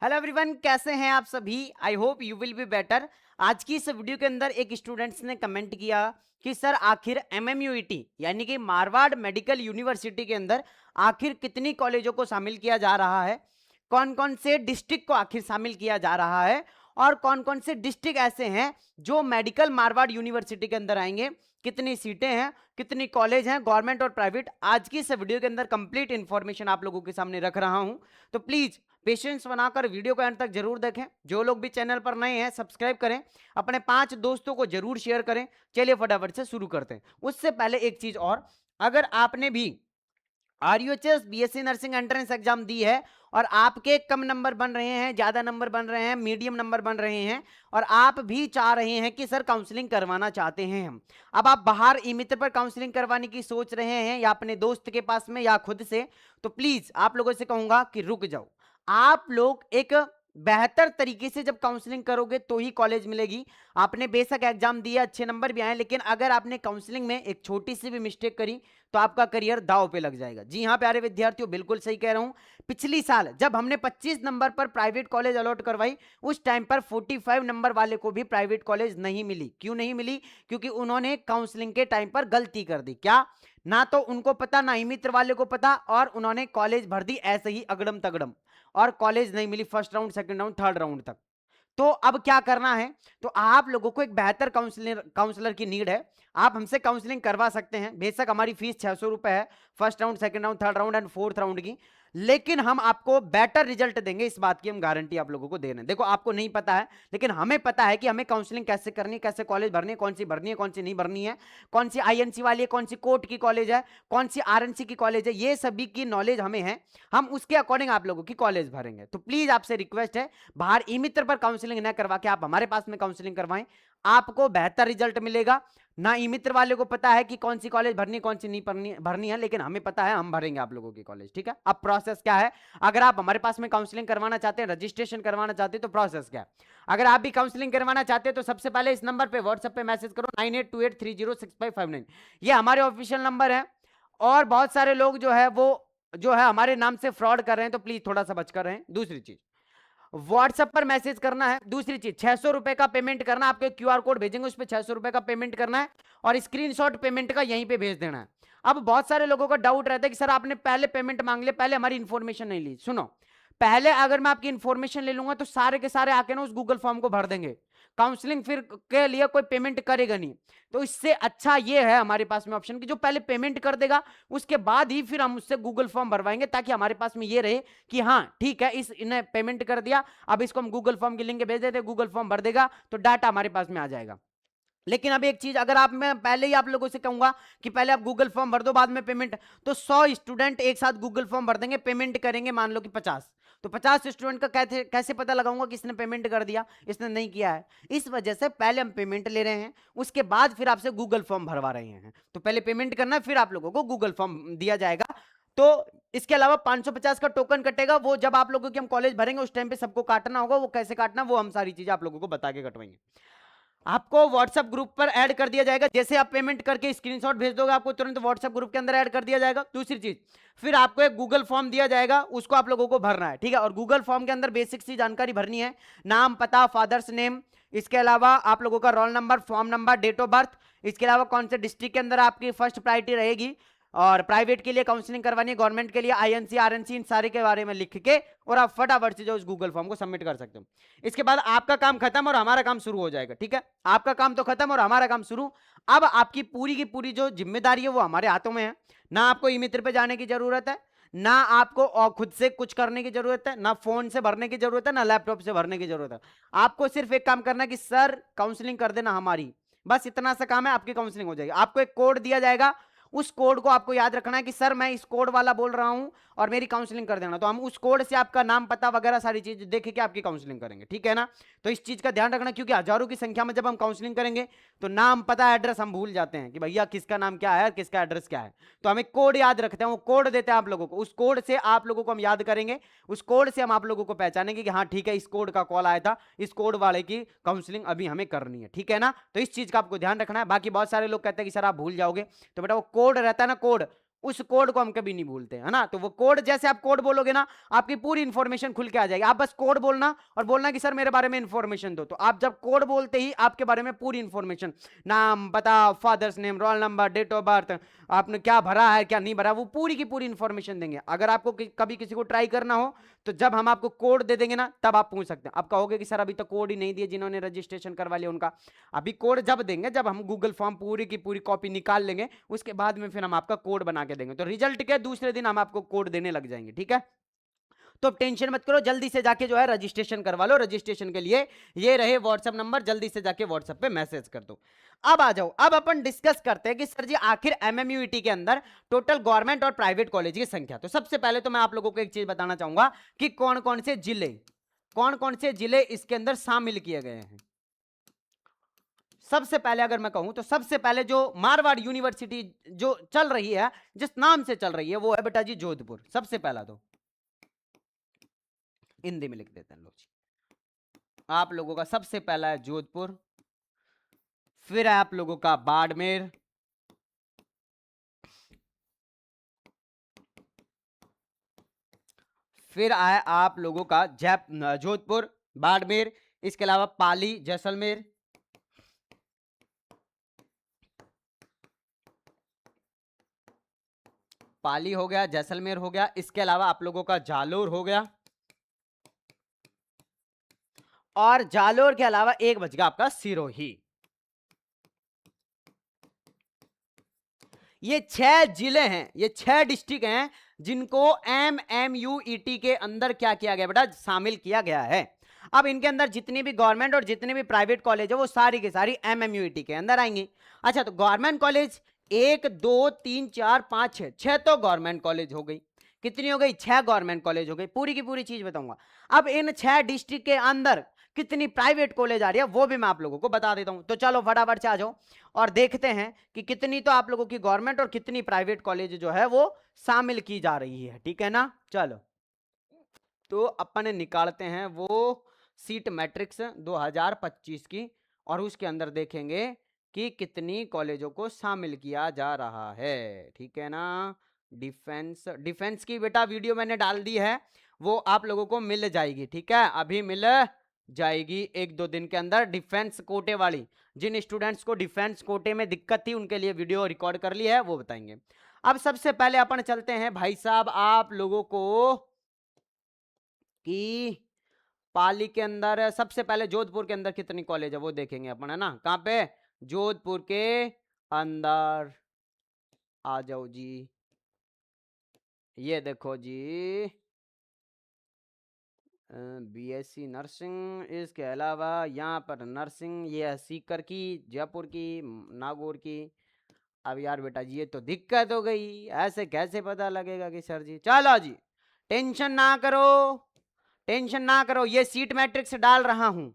Hello everyone, कैसे हैं आप सभी। I hope you will be better. आज की इस वीडियो के अंदर एक स्टूडेंट्स ने कमेंट किया कि सर आखिर एमएमयूईटी यानी कि मारवाड़ मेडिकल यूनिवर्सिटी के अंदर आखिर कितनी कॉलेजों को शामिल किया जा रहा है, कौन कौन से डिस्ट्रिक्ट को आखिर शामिल किया जा रहा है और कौन कौन से डिस्ट्रिक्ट ऐसे हैं जो मेडिकल मारवाड़ यूनिवर्सिटी के अंदर आएंगे, कितनी सीटें हैं, कितनी कॉलेज हैं गवर्नमेंट और प्राइवेट। आज की इस वीडियो के अंदर कंप्लीट इंफॉर्मेशन आप लोगों के सामने रख रहा हूं, तो प्लीज पेशेंस बनाकर वीडियो को एंड तक जरूर देखें। जो लोग भी चैनल पर नए हैं सब्सक्राइब करें, अपने 5 दोस्तों को जरूर शेयर करें। चलिए फटाफट से शुरू करते हैं। उससे पहले एक चीज और, अगर आपने भी RUHS BSc nursing entrance exam दी है और आपके कम नंबर बन रहे हैं, ज्यादा नंबर बन रहे हैं, मीडियम नंबर बन रहे हैं और आप भी चाह रहे हैं कि सर काउंसलिंग करवाना चाहते हैं हम, अब आप बाहर ई मित्र पर काउंसलिंग करवाने की सोच रहे हैं या अपने दोस्त के पास में या खुद से, तो प्लीज आप लोगों से कहूंगा कि रुक जाओ। आप लोग एक बेहतर तरीके से जब काउंसलिंग करोगे तो ही कॉलेज मिलेगी। आपने बेशक एग्जाम दिया, अच्छे नंबर भी आए, लेकिन अगर आपने काउंसलिंग में एक छोटी सी भी मिस्टेक करी तो आपका करियर दांव पे लग जाएगा। जी हां प्यारे विद्यार्थियों, बिल्कुल सही कह रहा हूं। पिछली साल जब हमने 25 नंबर पर प्राइवेट कॉलेज अलॉट करवाई, उस टाइम पर 45 नंबर वाले को भी प्राइवेट कॉलेज नहीं मिली। क्यों नहीं मिली? क्योंकि उन्होंने काउंसलिंग के टाइम पर गलती कर दी। क्या? ना तो उनको पता, ना ही मित्र वाले को पता, और उन्होंने कॉलेज भर दी ऐसे ही अगड़म तगड़म, और कॉलेज नहीं मिली first round, second round, third round तक। तो अब क्या करना है? तो आप लोगों को एक बेहतर काउंसलर की नीड है। आप हमसे काउंसलिंग करवा सकते हैं। बेशक हमारी फीस 600 रुपए है, first round, second round, third round and fourth round की, लेकिन हम आपको बेटर रिजल्ट देंगे, इस बात की हम गारंटी आप लोगों को दे रहे हैं। देखो आपको नहीं पता है, लेकिन हमें पता है कि हमें काउंसलिंग कैसे करनी है, कैसे कॉलेज भरनी है, कौन सी भरनी है, कौन सी नहीं भरनी है, कौन सी आईएनसी वाली है, कौन सी कोर्ट की कॉलेज है, कौन सी आरएनसी की कॉलेज है, ये सभी की नॉलेज हमें है। हम उसके अकॉर्डिंग आप लोगों की कॉलेज भरेंगे। तो प्लीज आपसे रिक्वेस्ट है, बाहर ई मित्र पर काउंसलिंग न करवा के आप हमारे पास में काउंसलिंग करवाएं, आपको बेहतर रिजल्ट मिलेगा। ना ई मित्र वाले को पता है कि कौन सी कॉलेज भरनी, कौन सी नहीं भरनी है, लेकिन हमें पता है, हम भरेंगे आप लोगों की कॉलेज। ठीक है? अब प्रोसेस क्या है? अगर आप हमारे पास में काउंसलिंग करवाना चाहते हैं, रजिस्ट्रेशन करवाना चाहते हैं, तो प्रोसेस क्या है? अगर आप भी काउंसलिंग करवाना चाहते हैं तो सबसे पहले इस नंबर पे व्हाट्सएप पे मैसेज करो 9828306559। ये हमारे ऑफिशियल नंबर है। और बहुत सारे लोग जो है वो जो है हमारे नाम से फ्रॉड कर रहे हैं, तो प्लीज थोड़ा सा बचकर रहें। दूसरी चीज, व्हाट्सएप पर मैसेज करना है। दूसरी चीज, 600 रुपए का पेमेंट करना, आपके क्यूआर कोड भेजेंगे, उस पर 600 रुपए का पेमेंट करना है और स्क्रीनशॉट पेमेंट का यहीं पे भेज देना है। अब बहुत सारे लोगों का डाउट रहता है कि सर आपने पहले पेमेंट मांग लिया, पहले हमारी इंफॉर्मेशन नहीं ली। सुनो, पहले अगर मैं आपकी इंफॉर्मेशन ले लूंगा तो सारे के सारे आके ना उस गूगल फॉर्म को भर देंगे, काउंसलिंग फिर के लिए कोई पेमेंट करेगा नहीं। तो इससे अच्छा ये है हमारे पास में ऑप्शन कि जो पहले पेमेंट कर देगा, उसके बाद ही फिर हम उससे गूगल फॉर्म भरवाएंगे, ताकि हमारे पास में ये रहे कि हाँ ठीक है, इस इन्हें पेमेंट कर दिया, अब इसको हम गूगल फॉर्म की लिंक भेज देते, गूगल फॉर्म भर देगा तो डाटा हमारे पास में आ जाएगा। लेकिन अब एक चीज, अगर आप, मैं पहले ही आप लोगों से कहूंगा कि पहले आप गूगल फॉर्म भर दो बाद में पेमेंट, तो 100 स्टूडेंट एक साथ गूगल फॉर्म भर देंगे, पेमेंट करेंगे मान लो कि 50, तो 50 स्टूडेंट का कैसे पता लगाऊंगा कि इसने पेमेंट कर दिया, इसने नहीं किया है? इस वजह से पहले हम पेमेंट ले रहे हैं, उसके बाद फिर आपसे गूगल फॉर्म भरवा रहे हैं। तो पहले पेमेंट करना है, फिर आप लोगों को गूगल फॉर्म दिया जाएगा। तो इसके अलावा 550 का टोकन कटेगा, वो जब आप लोगों की हम कॉलेज भरेंगे उस टाइम पे सबको काटना होगा। वो कैसे काटना, वो हम सारी चीजें आप लोगों को बता के कटवाएंगे। आपको व्हाट्सएप ग्रुप पर ऐड कर दिया जाएगा, जैसे आप पेमेंट करके स्क्रीनशॉट भेज दोगे, आपको तुरंत व्हाट्सएप ग्रुप के अंदर ऐड कर दिया जाएगा। दूसरी चीज, फिर आपको एक गूगल फॉर्म दिया जाएगा, उसको आप लोगों को भरना है। ठीक है? और गूगल फॉर्म के अंदर बेसिक सी जानकारी भरनी है, नाम, पता, फादर्स नेम, इसके अलावा आप लोगों का roll number, form number, date of birth, इसके अलावा कौन से डिस्ट्रिक्ट के अंदर आपकी फर्स्ट प्रायोरिटी रहेगी, और प्राइवेट के लिए काउंसलिंग करवानी है, गवर्नमेंट के लिए आईएनसी, आरएनसी, इन सारे के बारे में लिख के और आप फटाफट से जो उस गूगल फॉर्म को सबमिट कर सकते हो। इसके बाद आपका काम खत्म और हमारा काम शुरू हो जाएगा। ठीक है? आपका काम तो खत्म और हमारा काम शुरू। अब आपकी पूरी की पूरी जो जिम्मेदारी है वो हमारे हाथों में है। ना आपको ई मित्र पे जाने की जरूरत है, ना आपको और खुद से कुछ करने की जरूरत है, ना फोन से भरने की जरूरत है, ना लैपटॉप से भरने की जरूरत है। आपको सिर्फ एक काम करना है कि सर काउंसलिंग कर देना हमारी, बस इतना सा काम है, आपकी काउंसलिंग हो जाएगी। आपको एक कोड दिया जाएगा, उस कोड को आपको याद रखना है कि सर मैं इस कोड वाला बोल रहा हूं और मेरी काउंसलिंग कर देना। तो हम उस कोड से आपका नाम, पता वगैरह सारी चीज देख के आपकी काउंसलिंग करेंगे। ठीक है ना? तो इस चीज का ध्यान रखना, क्योंकि हजारों की संख्या में जब हम काउंसलिंग करेंगे तो नाम, पता, एड्रेस हम भूल जाते हैं कि भैया किसका नाम क्या है, किसका एड्रेस क्या है। तो हमें कोड याद रखते हैं, वो कोड देते हैं आप लोगों को, उस कोड से आप लोगों को हम याद करेंगे, उस कोड से हम आप लोगों को पहचानेंगे कि हाँ ठीक है, इस कोड का कॉल आया था, इस कोड वाले की काउंसलिंग अभी हमें करनी है। ठीक है ना? तो इस चीज का आपको ध्यान रखना है। बाकी बहुत सारे लोग कहते हैं कि सर आप भूल जाओगे, तो बेटा वो कोड रहता है ना, कोड, उस कोड को हम कभी नहीं भूलते, है ना। तो वो कोड, जैसे आप कोड बोलोगे ना, आपकी पूरी इंफॉर्मेशन खुल के आ जाएगी। आप बस कोड बोलना और बोलना कि सर मेरे बारे में इंफॉर्मेशन दो, तो आप जब कोड बोलते ही आपके बारे में पूरी इंफॉर्मेशन, नाम, पता, father's name, roll number, date of birth, आपने क्या भरा है क्या नहीं भरा, वो पूरी की पूरी इंफॉर्मेशन देंगे। अगर आपको कभी किसी को ट्राई करना हो तो जब हम आपको कोड दे देंगे ना, तब आप पूछ सकते हैं। आप कहोगे कि सर अभी तक कोड ही नहीं दिए जिन्होंने रजिस्ट्रेशन करवा लिया उनका। अभी कोड जब देंगे, जब हम गूगल फॉर्म पूरी की पूरी कॉपी निकाल लेंगे, उसके बाद में फिर हम आपका कोड बना के देंगे। तो रिजल्ट के दूसरे दिन हम आपको कोड देने लग जाएंगे, ठीक है। तो टेंशन मत करो, जल्दी से जाके जो है रजिस्ट्रेशन करवा लो। रजिस्ट्रेशन के लिए ये रहे व्हाट्सएप नंबर, जल्दी से जाके व्हाट्सएप पे मैसेज कर दो। अब आ जाओ, अब अपन डिस्कस करते हैं कि सर जी आखिर एमएमयूईटी के अंदर टोटल गवर्नमेंट और प्राइवेट कॉलेज की संख्या। तो सबसे पहले तो मैं आप लोगों को एक चीज बताना चाहूंगा कि कौन कौन से जिले इसके अंदर शामिल किए गए हैं। सबसे पहले अगर मैं कहूं तो सबसे पहले जो मारवाड़ यूनिवर्सिटी जो चल रही है, जिस नाम से चल रही है, वो है बेटा जी जोधपुर। सबसे पहला तो हिंदी में लिख देते हैं लोग जी। आप लोगों का सबसे पहला है जोधपुर, फिर है आप लोगों का बाड़मेर, फिर आया आप लोगों का जोधपुर, बाड़मेर, इसके अलावा पाली, जैसलमेर, पाली हो गया, जैसलमेर हो गया, इसके अलावा आप लोगों का जालोर हो गया, और जालोर के अलावा एक बच गया आपका सिरोही। ये 6 जिले हैं, ये 6 डिस्ट्रिक्ट हैं जिनको एमएमयूईटी के अंदर क्या किया गया बेटा, शामिल किया गया है। अब इनके अंदर जितनी भी गवर्नमेंट और जितने भी प्राइवेट कॉलेज है वो सारी की सारी एमएमयूईटी के अंदर आएंगी। अच्छा, तो गवर्नमेंट कॉलेज 1 2 3 4 5 6, 6 तो गवर्नमेंट कॉलेज हो गई। कितनी हो गई? 6 गवर्नमेंट कॉलेज हो गई। पूरी की पूरी चीज बताऊंगा। अब इन 6 डिस्ट्रिक्ट के अंदर कितनी प्राइवेट कॉलेज आ रही है वो भी मैं आप लोगों को बता देता हूं। तो चलो फटाफट से आ जाओ और देखते हैं कि कितनी तो आप लोगों की गवर्नमेंट और कितनी प्राइवेट कॉलेज जो है वो शामिल की जा रही है, ठीक है ना। चलो, तो अपन निकालते हैं वो सीट मैट्रिक्स 2025 की, और उसके अंदर देखेंगे कि कितनी कॉलेजों को शामिल किया जा रहा है, ठीक है ना। डिफेंस की बेटा वीडियो मैंने डाल दी है, वो आप लोगों को मिल जाएगी, ठीक है। अभी मिल जाएगी 1-2 दिन के अंदर। डिफेंस कोटे वाली, जिन स्टूडेंट्स को डिफेंस कोटे में दिक्कत थी उनके लिए वीडियो रिकॉर्ड कर ली है, वो बताएंगे। अब सबसे पहले अपन चलते हैं भाई साहब आप लोगों को कि पाली के अंदर सबसे पहले जोधपुर के अंदर कितनी कॉलेज है वो देखेंगे अपन, है ना। कहाँ पे? जोधपुर के अंदर आ जाओ जी। ये देखो जी, बीएससी नर्सिंग, इसके अलावा यहाँ पर नर्सिंग, ये है सीकर की, जयपुर की, नागौर की। अब यार बेटा जी ये तो दिक्कत हो गई, ऐसे कैसे पता लगेगा कि सर जी। चलो जी, टेंशन ना करो, टेंशन ना करो, ये सीट मैट्रिक्स डाल रहा हूं,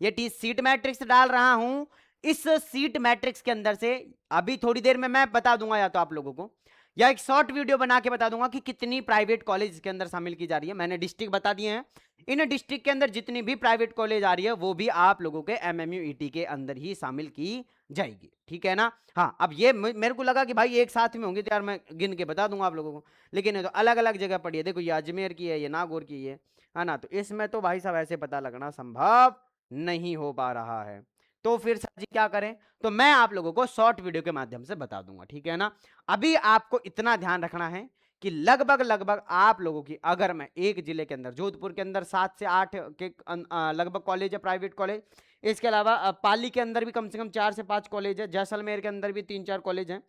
ये सीट मैट्रिक्स डाल रहा हूं। इस सीट मैट्रिक्स के अंदर से अभी थोड़ी देर में मैं बता दूंगा, या तो आप लोगों को या एक शॉर्ट वीडियो बना के बता दूंगा कि कितनी प्राइवेट कॉलेज के अंदर शामिल की जा रही है। मैंने डिस्ट्रिक्ट बता दिए हैं, इन डिस्ट्रिक्ट के अंदर जितनी भी प्राइवेट कॉलेज आ रही है वो भी आप लोगों के एमएमयूईटी के अंदर ही शामिल की जाएगी, ठीक है ना। हाँ, अब ये मेरे को लगा कि भाई एक साथ में होंगे तो यार मैं गिन के बता दूंगा आप लोगों को, लेकिन ये तो अलग अलग जगह पड़ी है। देखो ये अजमेर की है, ये नागौर की है ना। तो इसमें तो भाई साहब ऐसे पता लगना संभव नहीं हो पा रहा है। तो फिर सर जी क्या करें? तो मैं आप लोगों को शॉर्ट वीडियो के माध्यम से बता दूंगा, ठीक है ना। अभी आपको इतना ध्यान रखना है कि लगभग लगभग आप लोगों की, अगर मैं एक जिले के अंदर जोधपुर के अंदर 7 से 8 के लगभग कॉलेज है, प्राइवेट कॉलेज। इसके अलावा पाली के अंदर भी कम से कम 4 से 5 कॉलेज है, जैसलमेर के अंदर भी 3-4 कॉलेज हैं,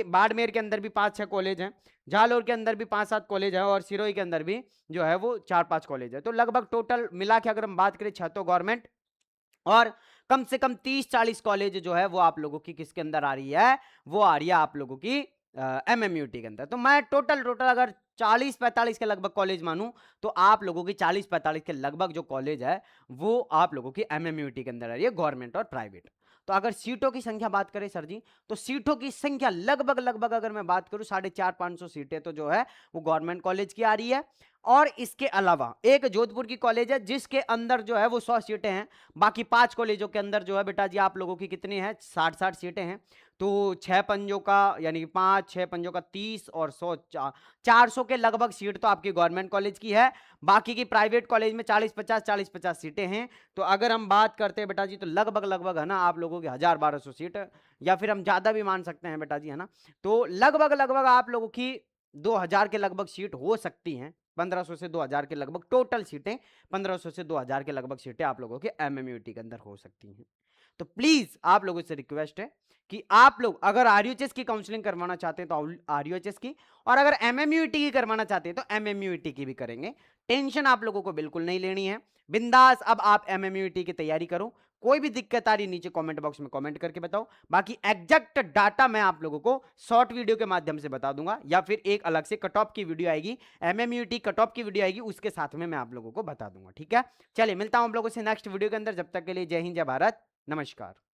बाड़मेर के अंदर भी 5-6 कॉलेज हैं, जालोर के अंदर भी 5-7 कॉलेज है, और सिरोही के अंदर भी जो है वो 4-5 कॉलेज है। तो लगभग टोटल मिला के अगर हम बात करें 6 तो गवर्नमेंट, और कम से कम 30-40 कॉलेज जो है वो आप लोगों की किसके अंदर आ रही है, वो आ रही है आप लोगों की एमएमयूटी के अंदर। तो मैं टोटल अगर 40-45 के लगभग कॉलेज मानूं तो आप लोगों की 40-45 के लगभग जो कॉलेज है वो आप लोगों की एमएमयूटी के अंदर आ रही है, गवर्नमेंट और प्राइवेट। तो अगर सीटों की संख्या बात करें सर जी, तो सीटों की संख्या लगभग लगभग अगर मैं बात करूं 450-500 सीटें तो जो है वो गवर्नमेंट कॉलेज की आ रही है, और इसके अलावा एक जोधपुर की कॉलेज है जिसके अंदर जो है वो 100 सीटें हैं। बाकी 5 कॉलेजों के अंदर जो है बेटा जी आप लोगों की कितनी है, 60-60 सीटें हैं। तो 6 पंजों का यानी कि 5 6 पंजों का 30 और 100 400 के लगभग सीट तो आपकी गवर्नमेंट कॉलेज की है। बाकी की प्राइवेट कॉलेज में 40-50 सीटें हैं। तो अगर हम बात करते हैं बेटा जी तो लगभग लगभग है ना आप लोगों की 1000-1200 सीट, या फिर हम ज्यादा भी मान सकते हैं बेटा जी, है ना। तो लगभग लगभग आप लोगों की 2000 के लगभग सीट हो सकती हैं। 1500 से 2000 के लगभग टोटल सीटें, 1500 से 2000 के लगभग सीटें आप लोगों के एमएमयूटी के अंदर हो सकती हैं। तो प्लीज आप लोगों से रिक्वेस्ट है कि आप लोग अगर आरयूएचएस की काउंसलिंग करवाना चाहते हैं तो आरयूएचएस की, और अगर एमएमयूटी की करवाना चाहते हैं तो एमएमयूटी की भी करेंगे। टेंशन आप लोगों को बिल्कुल नहीं लेनी है, बिंदास अब आप एमएमयूटी की तैयारी करो। कोई भी दिक्कत आ रही नीचे कमेंट बॉक्स में कमेंट करके बताओ, बाकी एग्जैक्ट डाटा मैं आप लोगों को शॉर्ट वीडियो के माध्यम से बता दूंगा, या फिर एक अलग से कट ऑफ की वीडियो आएगी, एमएमयूटी कट ऑफ की वीडियो आएगी, उसके साथ में मैं आप लोगों को बता दूंगा। ठीक है, चलिए मिलता हूं आप लोगों से नेक्स्ट वीडियो के अंदर। जब तक के लिए जय हिंद, जय भारत, नमस्कार।